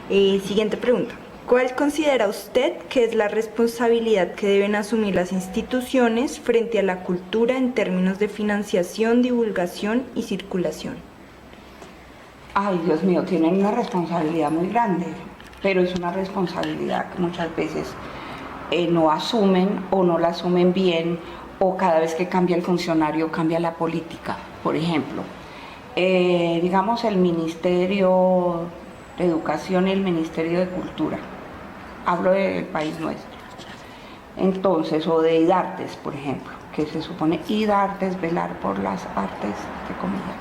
Siguiente pregunta. ¿Cuál considera usted que es la responsabilidad que deben asumir las instituciones frente a la cultura en términos de financiación, divulgación y circulación? Ay, Dios mío, tienen una responsabilidad muy grande, pero es una responsabilidad que muchas veces no asumen o no la asumen bien, o cada vez que cambia el funcionario cambia la política. Por ejemplo, digamos el Ministerio de Educación y el Ministerio de Cultura. Hablo del país nuestro. Entonces, o de IDARTES, por ejemplo, que se supone IDARTES, velar por las artes, entre comillas.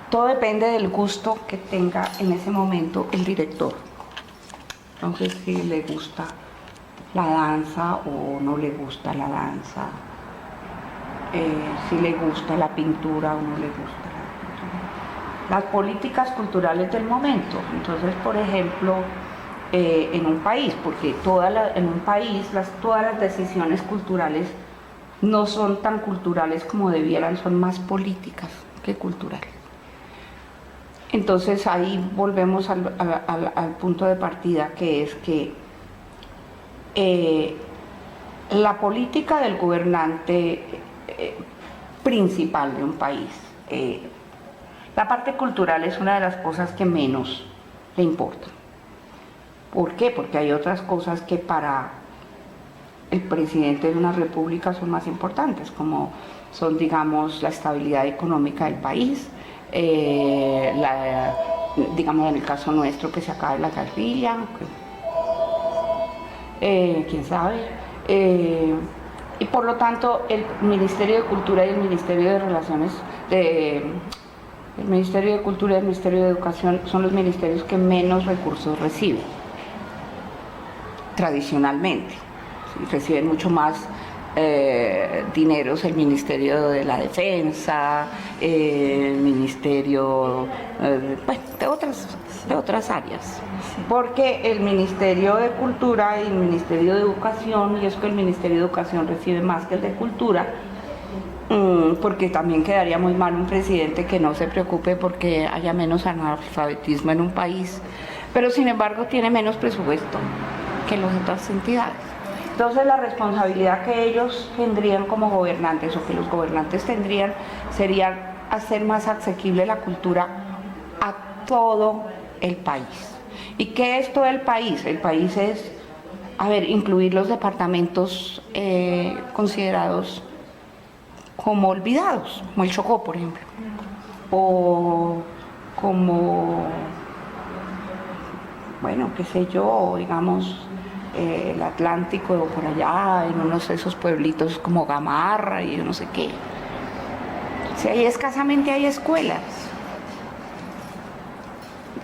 Todo depende del gusto que tenga en ese momento el director. Entonces, si le gusta la danza o no le gusta la danza, si le gusta la pintura o no le gusta la pintura. Las políticas culturales del momento. Entonces, por ejemplo, en un país, porque en un país todas las decisiones culturales no son tan culturales como debieran, son más políticas que culturales. Entonces ahí volvemos al punto de partida, que es que la política del gobernante principal de un país, la parte cultural es una de las cosas que menos le importa. ¿Por qué? Porque hay otras cosas que para el presidente de una república son más importantes, como son, digamos, la estabilidad económica del país, digamos en el caso nuestro que se acabe la guerrilla, quién sabe, y por lo tanto el Ministerio de Cultura y el Ministerio de Relaciones el Ministerio de Cultura y el Ministerio de Educación son los ministerios que menos recursos reciben tradicionalmente. ¿Sí? Reciben mucho más dineros el Ministerio de la Defensa, el Ministerio de otras áreas, porque el Ministerio de Cultura y el Ministerio de Educación, y es que el Ministerio de Educación recibe más que el de Cultura, porque también quedaría muy mal un presidente que no se preocupe porque haya menos analfabetismo en un país, pero sin embargo tiene menos presupuesto que las otras entidades. Entonces la responsabilidad que ellos tendrían como gobernantes, o que los gobernantes tendrían, sería hacer más asequible la cultura a todo el país. ¿Y qué es todo el país? El país es, incluir los departamentos considerados como olvidados, como el Chocó, por ejemplo, o como, qué sé yo, digamos, el Atlántico o por allá, en unos de esos pueblitos como Gamarra y yo no sé qué. Si ahí escasamente hay escuelas.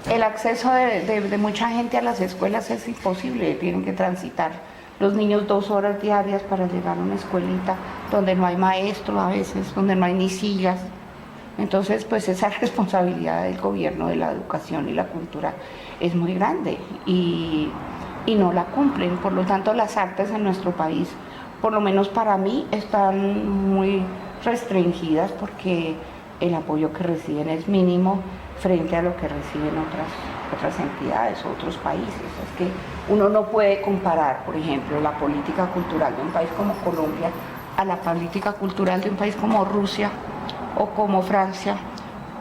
El acceso de mucha gente a las escuelas es imposible, tienen que transitar los niños 2 horas diarias para llegar a una escuelita donde no hay maestro a veces, donde no hay ni sillas. Entonces, pues esa responsabilidad del gobierno de la educación y la cultura es muy grande y no la cumplen. Por lo tanto, las artes en nuestro país, por lo menos para mí, están muy restringidas porque el apoyo que reciben es mínimo frente a lo que reciben otras entidades o otros países. Es que uno no puede comparar, por ejemplo, la política cultural de un país como Colombia a la política cultural de un país como Rusia o como Francia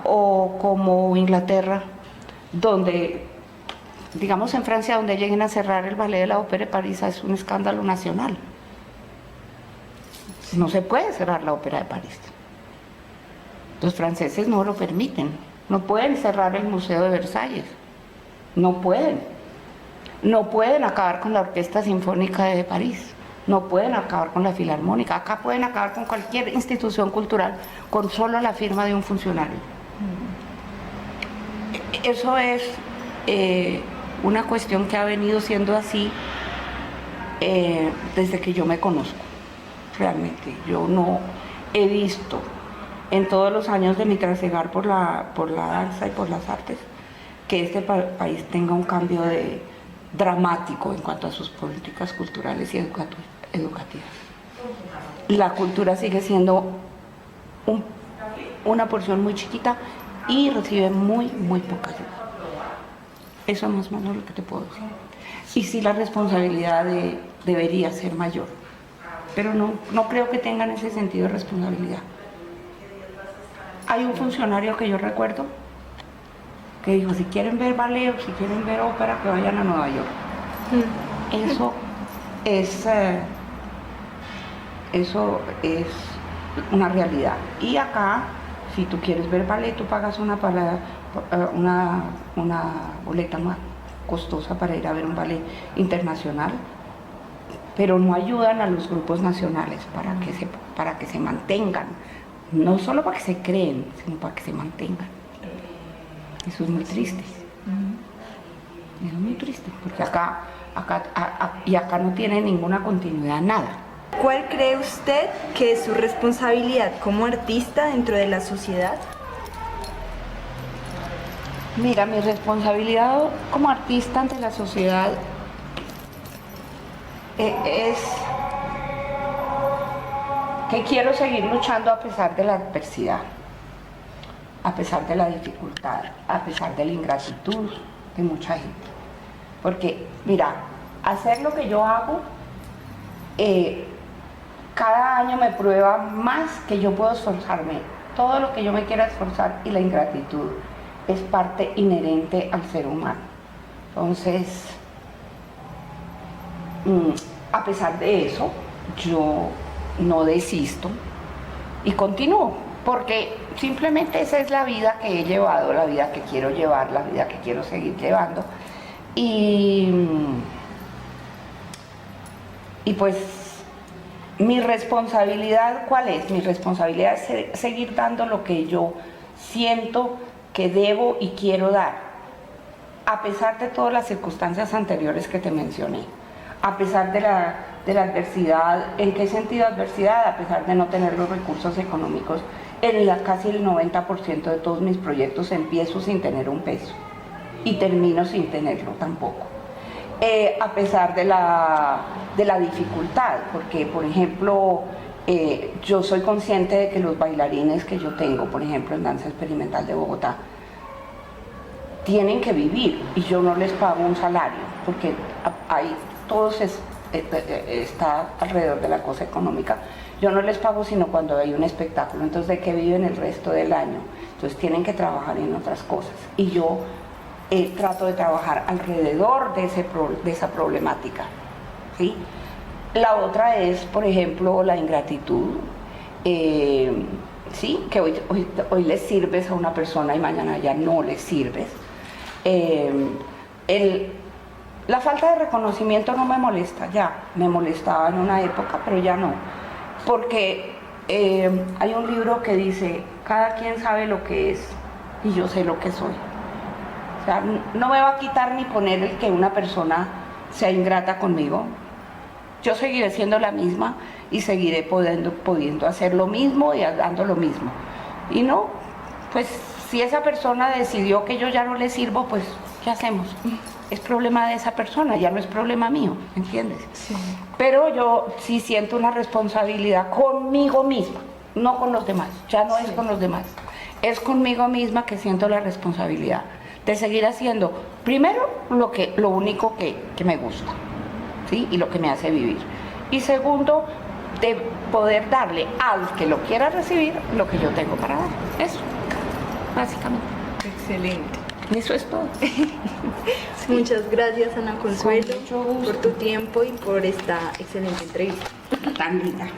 o como Inglaterra, donde, digamos en Francia, donde lleguen a cerrar el Ballet de la Ópera de París, es un escándalo nacional. No se puede cerrar la Ópera de París. Los franceses no lo permiten. No pueden cerrar el Museo de Versalles. No pueden. No pueden acabar con la Orquesta Sinfónica de París. No pueden acabar con la Filarmónica. Acá pueden acabar con cualquier institución cultural con solo la firma de un funcionario. Eso es una cuestión que ha venido siendo así desde que yo me conozco. Realmente, yo no he visto en todos los años de mi trasegar por la danza y por las artes que este país tenga un cambio dramático en cuanto a sus políticas culturales y educativas. La cultura sigue siendo una porción muy chiquita y recibe muy poca ayuda. Eso es más o menos lo que te puedo decir. Y sí, la responsabilidad debería ser mayor, pero no creo que tengan ese sentido de responsabilidad. Hay un funcionario que yo recuerdo que dijo, si quieren ver ballet o si quieren ver ópera, que vayan a Nueva York. Eso es una realidad. Y acá, si tú quieres ver ballet, tú pagas una boleta más costosa para ir a ver un ballet internacional, pero no ayudan a los grupos nacionales para que se mantengan, no solo para que se creen, sino para que se mantengan. Eso es muy triste. Es muy triste, porque acá no tiene ninguna continuidad, nada. ¿Cuál cree usted que es su responsabilidad como artista dentro de la sociedad? Mira, mi responsabilidad como artista ante la sociedad es que quiero seguir luchando a pesar de la adversidad, a pesar de la dificultad, a pesar de la ingratitud de mucha gente. Porque, mira, hacer lo que yo hago, cada año me prueba más que yo puedo esforzarme, todo lo que yo me quiera esforzar, y la ingratitud es parte inherente al ser humano. Entonces, a pesar de eso, yo no desisto y continúo, porque simplemente esa es la vida que he llevado, la vida que quiero llevar, la vida que quiero seguir llevando. Y pues mi responsabilidad, ¿cuál es? Mi responsabilidad es seguir dando lo que yo siento que debo y quiero dar, a pesar de todas las circunstancias anteriores que te mencioné, a pesar de la adversidad. ¿En qué sentido adversidad? A pesar de no tener los recursos económicos. Casi el 90% de todos mis proyectos empiezo sin tener un peso y termino sin tenerlo tampoco. A pesar de la dificultad, porque por ejemplo, yo soy consciente de que los bailarines que yo tengo, por ejemplo en Danza Experimental de Bogotá, tienen que vivir y yo no les pago un salario, porque ahí todo está alrededor de la cosa económica. Yo no les pago sino cuando hay un espectáculo, entonces ¿de qué viven el resto del año? Entonces tienen que trabajar en otras cosas y yo trato de trabajar alrededor de esa problemática, ¿sí? La otra es, por ejemplo, la ingratitud, ¿sí? Que hoy le sirves a una persona y mañana ya no le sirves. La falta de reconocimiento no me molesta ya, me molestaba en una época, pero ya no, porque hay un libro que dice, cada quien sabe lo que es y yo sé lo que soy. O sea, no me va a quitar ni poner el que una persona sea ingrata conmigo. Yo seguiré siendo la misma y seguiré pudiendo hacer lo mismo y dando lo mismo. Y no, pues si esa persona decidió que yo ya no le sirvo, pues ¿qué hacemos? Es problema de esa persona, ya no es problema mío, ¿entiendes? Sí. Pero yo sí siento una responsabilidad conmigo misma, no con los demás, ya no es con los demás, es conmigo misma que siento la responsabilidad de seguir haciendo, primero, lo único que me gusta, ¿sí? Y lo que me hace vivir. Y segundo, de poder darle al que lo quiera recibir lo que yo tengo para dar. Eso, básicamente. Excelente. Eso es todo. Muchas gracias, Ana Consuelo, Con mucho gusto. por tu tiempo y por esta excelente entrevista. Tan linda.